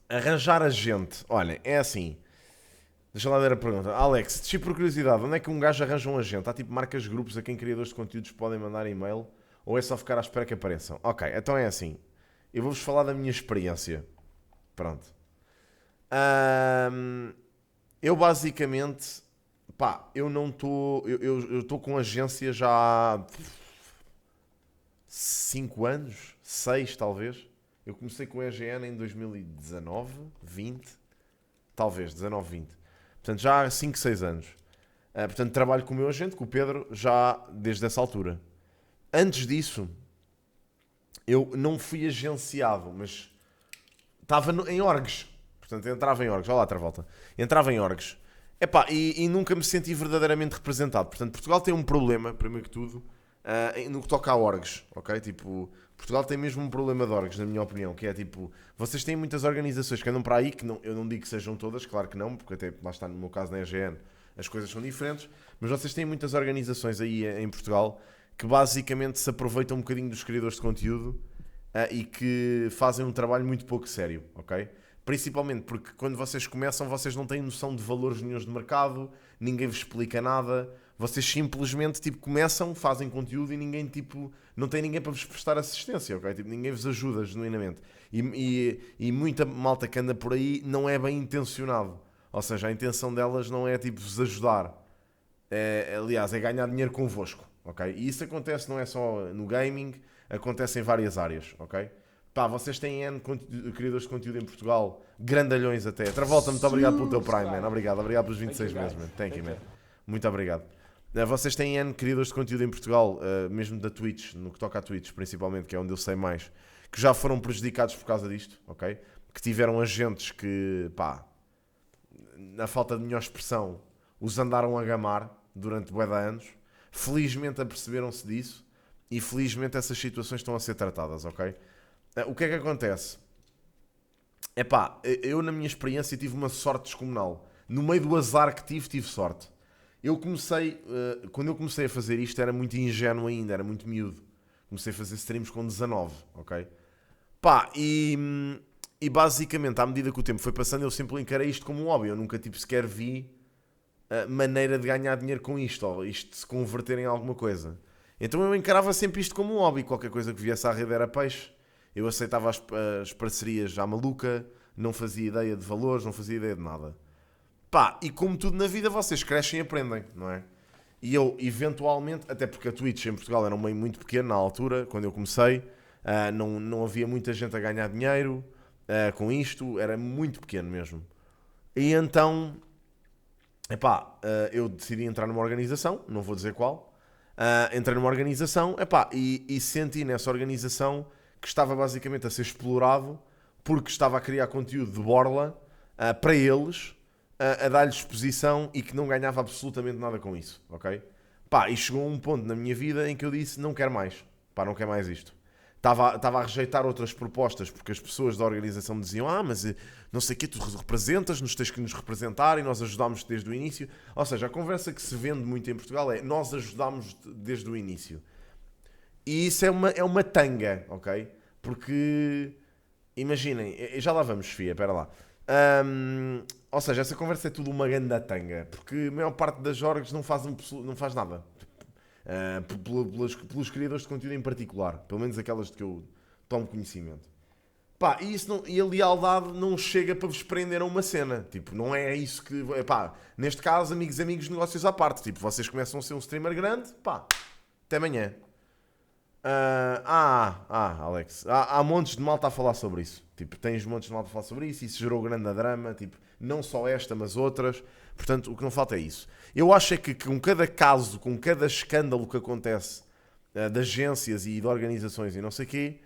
Arranjar a gente. Olha, é assim. Deixa lá ver a pergunta. Alex, tipo por curiosidade, onde é que um gajo arranja um agente? Há tipo marcas grupos a quem criadores de conteúdos podem mandar e-mail ou é só ficar à espera que apareçam? Ok, então é assim. Eu vou-vos falar da minha experiência. Pronto. Ahm, eu basicamente, pá, eu não estou. Eu estou com agência já há 5 anos, 6 talvez. Eu comecei com a EGN em 2019, 20, talvez, 19, 20. Portanto, já há 5, 6 anos. Portanto, trabalho com o meu agente, com o Pedro, já desde essa altura. Antes disso, eu não fui agenciado, mas estava em orgs. Portanto, entrava em orgs. Olha lá, outra volta. Entrava em orgs. Epá, e nunca me senti verdadeiramente representado. Portanto, Portugal tem um problema, primeiro que tudo, no que toca a orgs, ok? Tipo, Portugal tem mesmo um problema de orgs, na minha opinião, que é tipo, vocês têm muitas organizações que andam para aí, que não, eu não digo que sejam todas, claro que não, porque até lá está no meu caso na EGN, as coisas são diferentes, mas vocês têm muitas organizações aí em Portugal que basicamente se aproveitam um bocadinho dos criadores de conteúdo e que fazem um trabalho muito pouco sério, ok? Principalmente porque quando vocês começam, vocês não têm noção de valores nenhuns de mercado, ninguém vos explica nada, vocês simplesmente tipo, começam, fazem conteúdo e ninguém tipo, não tem ninguém para vos prestar assistência, ok? Tipo, ninguém vos ajuda genuinamente. E muita malta que anda por aí não é bem intencionado. Ou seja, a intenção delas não é tipo vos ajudar. Aliás, é ganhar dinheiro convosco, ok? E isso acontece não é só no gaming, acontece em várias áreas, ok? Pá, vocês têm N criadores de conteúdo em Portugal, grandalhões até. Travolta, muito obrigado pelo teu Prime, man. Obrigado, obrigado pelos Thank you 26 meses, guys. man. Thank you, Thank man. you. Muito obrigado. Vocês têm N criadores de conteúdo em Portugal, mesmo da Twitch, no que toca a Twitch principalmente, que é onde eu sei mais, que já foram prejudicados por causa disto, ok? Que tiveram agentes que, pá, na falta de melhor expressão, os andaram a gamar durante bué de anos. Felizmente aperceberam-se disso e felizmente essas situações estão a ser tratadas, ok? O que é que acontece? Epá, eu na minha experiência tive uma sorte descomunal. No meio do azar que tive sorte. Eu comecei, quando eu comecei a fazer isto era muito ingênuo ainda, era muito miúdo. Comecei a fazer streams com 19, ok? Pá, e basicamente, à medida que o tempo foi passando, eu sempre encarei isto como um hobby. Eu nunca, tipo, sequer vi a maneira de ganhar dinheiro com isto, ou isto se converter em alguma coisa. Então eu encarava sempre isto como um hobby. Qualquer coisa que viesse à rede era peixe. Eu aceitava as parcerias à maluca, não fazia ideia de valores, não fazia ideia de nada. Pá, e como tudo na vida, vocês crescem e aprendem, não é? E eu, eventualmente, até porque a Twitch em Portugal era um meio muito pequeno na altura, quando eu comecei, não havia muita gente a ganhar dinheiro com isto, era muito pequeno mesmo. E então, epá, eu decidi entrar numa organização, não vou dizer qual, entrei numa organização, epá, e senti nessa organização que estava basicamente a ser explorado porque estava a criar conteúdo de borla para eles, a dar-lhes exposição e que não ganhava absolutamente nada com isso, ok? Pá, e chegou um ponto na minha vida em que eu disse, não quero mais, pá, não quero mais isto. Estava a rejeitar outras propostas porque as pessoas da organização me diziam mas não sei o que, tu representas-nos, tens que nos representar e nós ajudámos desde o início. Ou seja, a conversa que se vende muito em Portugal é nós ajudámos desde o início. E isso é uma tanga, ok? Porque, imaginem, já lá vamos, Sofia, espera lá. Ou seja, essa conversa é tudo uma grande tanga, porque a maior parte das orgs não faz nada. Pelos criadores de conteúdo em particular, pelo menos aquelas de que eu tomo conhecimento. Pá, e a lealdade não chega para vos prender a uma cena. Tipo, não é isso que. Pá, neste caso, amigos, negócios à parte. Tipo, vocês começam a ser um streamer grande, pá, até amanhã. Alex, há montes de malta a falar sobre isso. Tipo, tens montes de malta a falar sobre isso. Isso gerou grande drama. Tipo, não só esta, mas outras. Portanto, o que não falta é isso. Eu acho é que com cada caso, com cada escândalo que acontece de agências e de organizações e não sei o quê,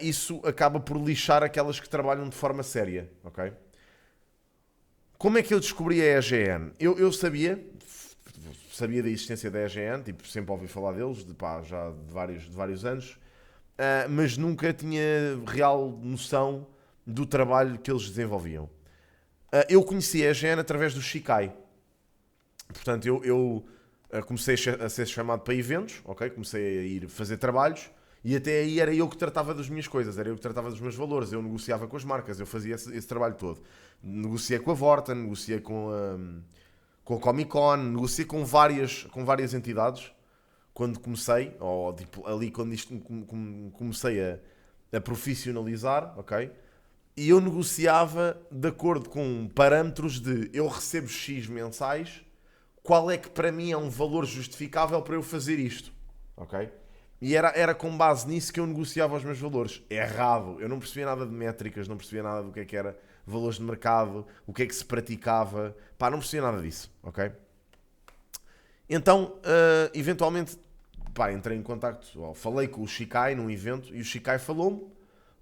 isso acaba por lixar aquelas que trabalham de forma séria, ok? Como é que eu descobri a EGN? Eu sabia da existência da EGN, tipo, sempre ouvi falar deles, já de vários anos, mas nunca tinha real noção do trabalho que eles desenvolviam. Eu conheci a EGN através do Shikai. Portanto, eu comecei a ser chamado para eventos, ok? Comecei a ir fazer trabalhos E até aí era eu que tratava das minhas coisas, era eu que tratava dos meus valores, eu negociava com as marcas, eu fazia esse trabalho todo. Negociei com a Vorta, negociei com a Comic Con, negociei com várias entidades quando comecei, ou tipo, ali quando isto comecei a profissionalizar, ok? E eu negociava de acordo com parâmetros de eu recebo X mensais, qual é que para mim é um valor justificável para eu fazer isto, ok? E era com base nisso que eu negociava os meus valores. É errado, eu não percebia nada de métricas, não percebia nada do que era valores de mercado, o que é que se praticava, pá, não percebia nada disso, ok? Então, eventualmente, pá, entrei em contacto, falei com o Shikai num evento e o Shikai falou-me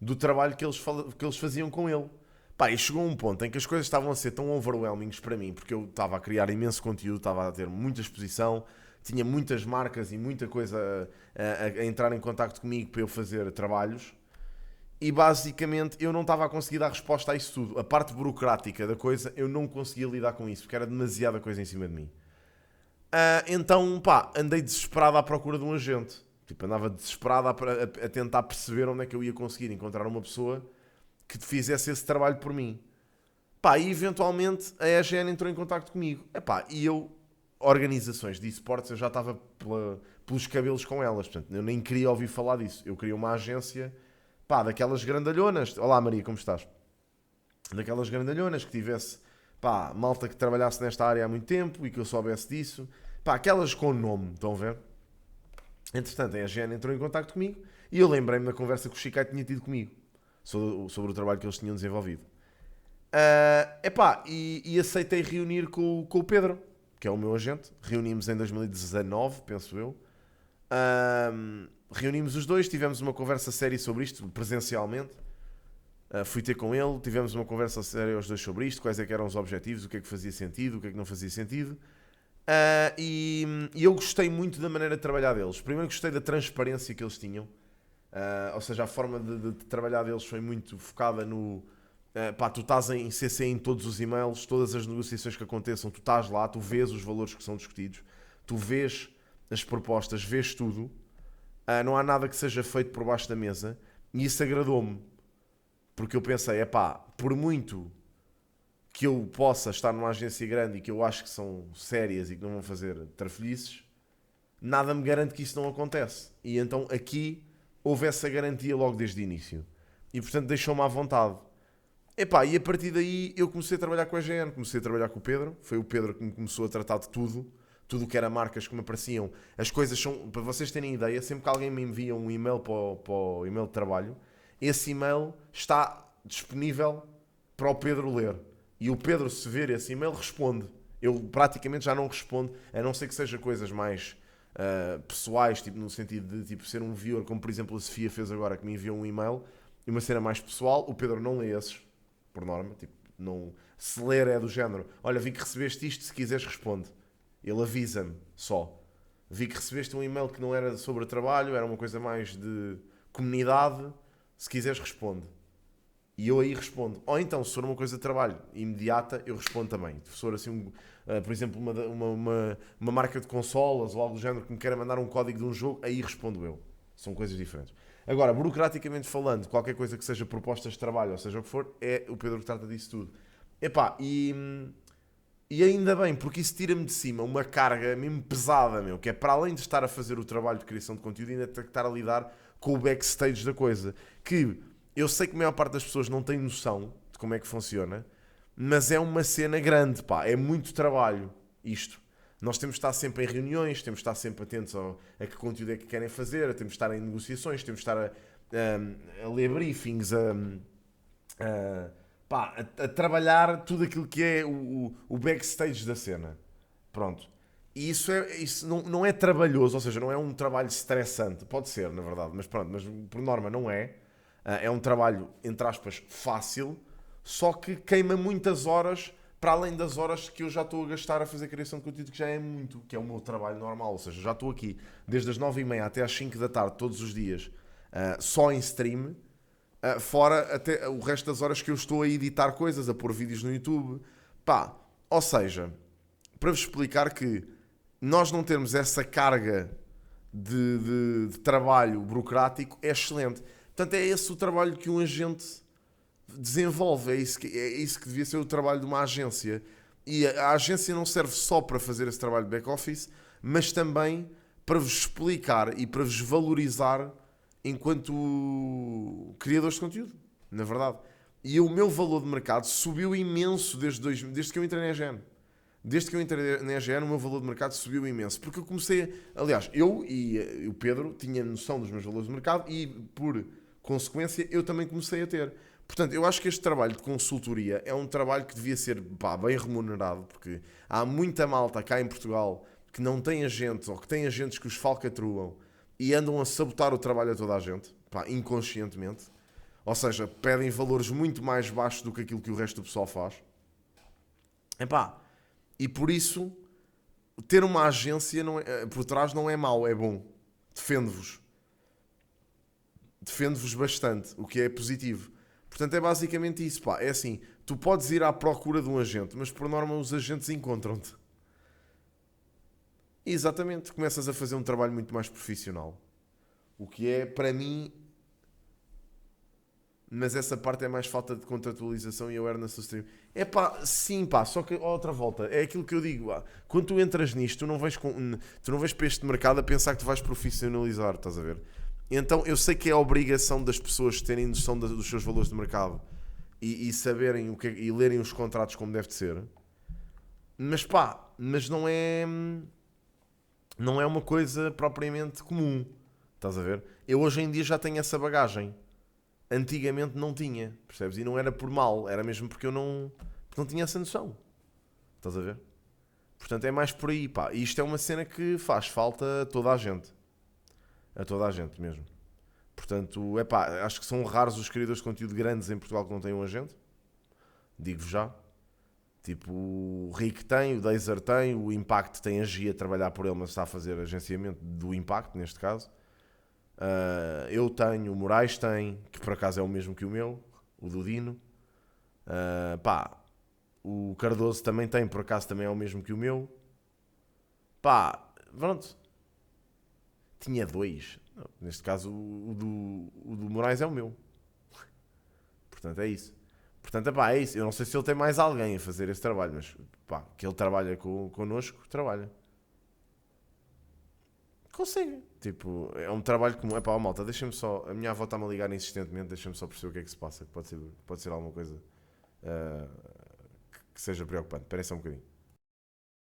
do trabalho que eles faziam com ele. Pá, e chegou um ponto em que as coisas estavam a ser tão overwhelming para mim, porque eu estava a criar imenso conteúdo, estava a ter muita exposição, tinha muitas marcas e muita coisa a entrar em contacto comigo para eu fazer trabalhos, e basicamente eu não estava a conseguir dar resposta a isso tudo. A parte burocrática da coisa, eu não conseguia lidar com isso, porque era demasiada coisa em cima de mim. Então, pá, andei desesperado à procura de um agente. Tipo, andava desesperado a tentar perceber onde é que eu ia conseguir encontrar uma pessoa que fizesse esse trabalho por mim. Pá, e eventualmente a EGN entrou em contacto comigo. Epá, e eu, organizações de esportes, eu já estava pelos cabelos com elas. Portanto, eu nem queria ouvir falar disso. Eu queria uma agência, pá, daquelas grandalhonas. Olá Maria, como estás? Daquelas grandalhonas que tivesse, pá, malta que trabalhasse nesta área há muito tempo e que eu soubesse disso. Pá, aquelas com nome, estão a ver? Entretanto, a EGN entrou em contacto comigo e eu lembrei-me da conversa que o Shikai tinha tido comigo sobre o trabalho que eles tinham desenvolvido. E aceitei reunir com o Pedro, que é o meu agente. Reunimos em 2019, penso eu. Reunimos os dois, tivemos uma conversa séria sobre isto, presencialmente. Fui ter com ele, tivemos uma conversa séria os dois sobre isto, quais é que eram os objetivos, o que é que fazia sentido, o que é que não fazia sentido. E eu gostei muito da maneira de trabalhar deles. Primeiro gostei da transparência que eles tinham. Ou seja, a forma de trabalhar deles foi muito focada no... pá, tu estás em CC em todos os e-mails, todas as negociações que aconteçam, tu estás lá, tu vês os valores que são discutidos, tu vês as propostas, vês tudo. Não há nada que seja feito por baixo da mesa. E isso agradou-me. Porque eu pensei, por muito que eu possa estar numa agência grande e que eu acho que são sérias e que não vão fazer trafolhices, nada me garante que isso não acontece. E então aqui houve essa garantia logo desde o início. E portanto deixou-me à vontade. E a partir daí eu comecei a trabalhar com a GN, comecei a trabalhar com o Pedro. Foi o Pedro que me começou a tratar de tudo. Tudo o que era marcas que me apareciam. As coisas são, para vocês terem ideia, sempre que alguém me envia um e-mail para o e-mail de trabalho, esse e-mail está disponível para o Pedro ler. E o Pedro, se ver esse e-mail, responde. Eu praticamente já não respondo, a não ser que seja coisas mais pessoais, tipo, no sentido de tipo, ser um viewer, como por exemplo a Sofia fez agora, que me enviou um e-mail, e uma cena mais pessoal. O Pedro não lê esses, por norma. Tipo, não, se ler é do género, olha, vi que recebeste isto, se quiseres responde. Ele avisa-me só. Vi que recebeste um e-mail que não era sobre trabalho, era uma coisa mais de comunidade, se quiseres responde. E eu aí respondo. Ou então, se for uma coisa de trabalho imediata, eu respondo também. Se for assim, por exemplo, uma marca de consolas ou algo do género que me queira mandar um código de um jogo, aí respondo eu. São coisas diferentes. Agora, burocraticamente falando, qualquer coisa que seja propostas de trabalho, ou seja o que for, é o Pedro que trata disso tudo. E ainda bem, porque isso tira-me de cima uma carga mesmo pesada, meu, que é para além de estar a fazer o trabalho de criação de conteúdo, ainda ter que estar a lidar com o backstage da coisa. Que eu sei que a maior parte das pessoas não tem noção de como é que funciona, mas é uma cena grande, pá, é muito trabalho isto. Nós temos de estar sempre em reuniões, temos de estar sempre atentos a que conteúdo é que querem fazer, temos de estar em negociações, temos de estar a ler briefings, a trabalhar tudo aquilo que é o backstage da cena. Pronto. E isso não é trabalhoso, ou seja, não é um trabalho estressante. Pode ser, na verdade, mas pronto, mas por norma não é. É um trabalho, entre aspas, fácil, só que queima muitas horas, para além das horas que eu já estou a gastar a fazer criação de conteúdo, que já é muito, que é o meu trabalho normal. Ou seja, já estou aqui desde as 9h30 até às 5 da tarde, todos os dias, só em stream. Fora até o resto das horas que eu estou a editar coisas, a pôr vídeos no YouTube. Ou seja, para vos explicar que nós não temos essa carga de trabalho burocrático é excelente. Portanto, é esse o trabalho que um agente desenvolve, é isso que devia ser o trabalho de uma agência. E a agência não serve só para fazer esse trabalho de back-office, mas também para vos explicar e para vos valorizar enquanto criadores de conteúdo, na verdade. E o meu valor de mercado subiu imenso desde que eu entrei na EGN. Desde que eu entrei na EGN, o meu valor de mercado subiu imenso. Porque eu comecei, aliás, eu e o Pedro tinha noção dos meus valores de mercado e, por consequência, eu também comecei a ter. Portanto, eu acho que este trabalho de consultoria é um trabalho que devia ser bem remunerado, porque há muita malta cá em Portugal que não tem agentes ou que tem agentes que os falcatruam e andam a sabotar o trabalho a toda a gente, inconscientemente. Ou seja, pedem valores muito mais baixos do que aquilo que o resto do pessoal faz. E por isso, ter uma agência por trás não é mau, é bom. Defende-vos. Defende-vos bastante, o que é positivo. Portanto, é basicamente isso. É assim, tu podes ir à procura de um agente, mas por norma os agentes encontram-te. Exatamente, começas a fazer um trabalho muito mais profissional. O que é, para mim... Mas essa parte é mais falta de contratualização e awareness do stream. Sim, só que outra volta, é aquilo que eu digo, quando tu entras nisto, tu não vais para este mercado a pensar que tu vais profissionalizar, estás a ver? Então, eu sei que é a obrigação das pessoas terem noção dos seus valores de mercado e saberem e lerem os contratos como deve de ser, mas não é uma coisa propriamente comum, estás a ver? Eu hoje em dia já tenho essa bagagem. Antigamente não tinha, percebes? E não era por mal, era mesmo porque eu não tinha essa noção. Estás a ver? Portanto, é mais por aí, E isto é uma cena que faz falta a toda a gente. A toda a gente mesmo. Portanto, acho que são raros os criadores de conteúdo grandes em Portugal que não têm um agente. Digo-vos já. Tipo, o Rick tem, o Dazer tem, o Impact tem a Gia a trabalhar por ele, mas está a fazer agenciamento do Impact, neste caso. Eu tenho, o Moraes tem, que por acaso é o mesmo que o meu, o do Dino. O Cardoso também tem, por acaso também é o mesmo que o meu. Pronto. Tinha dois. Neste caso, o do Moraes é o meu. Portanto, é isso. Portanto, é isso. Eu não sei se ele tem mais alguém a fazer esse trabalho, mas que ele trabalha connosco, trabalha. Consegue. Tipo, é um trabalho comum. Malta, deixa-me só. A minha avó está-me a ligar insistentemente, deixa-me só perceber o que é que se passa. Pode ser alguma coisa que seja preocupante. Esperem só um bocadinho.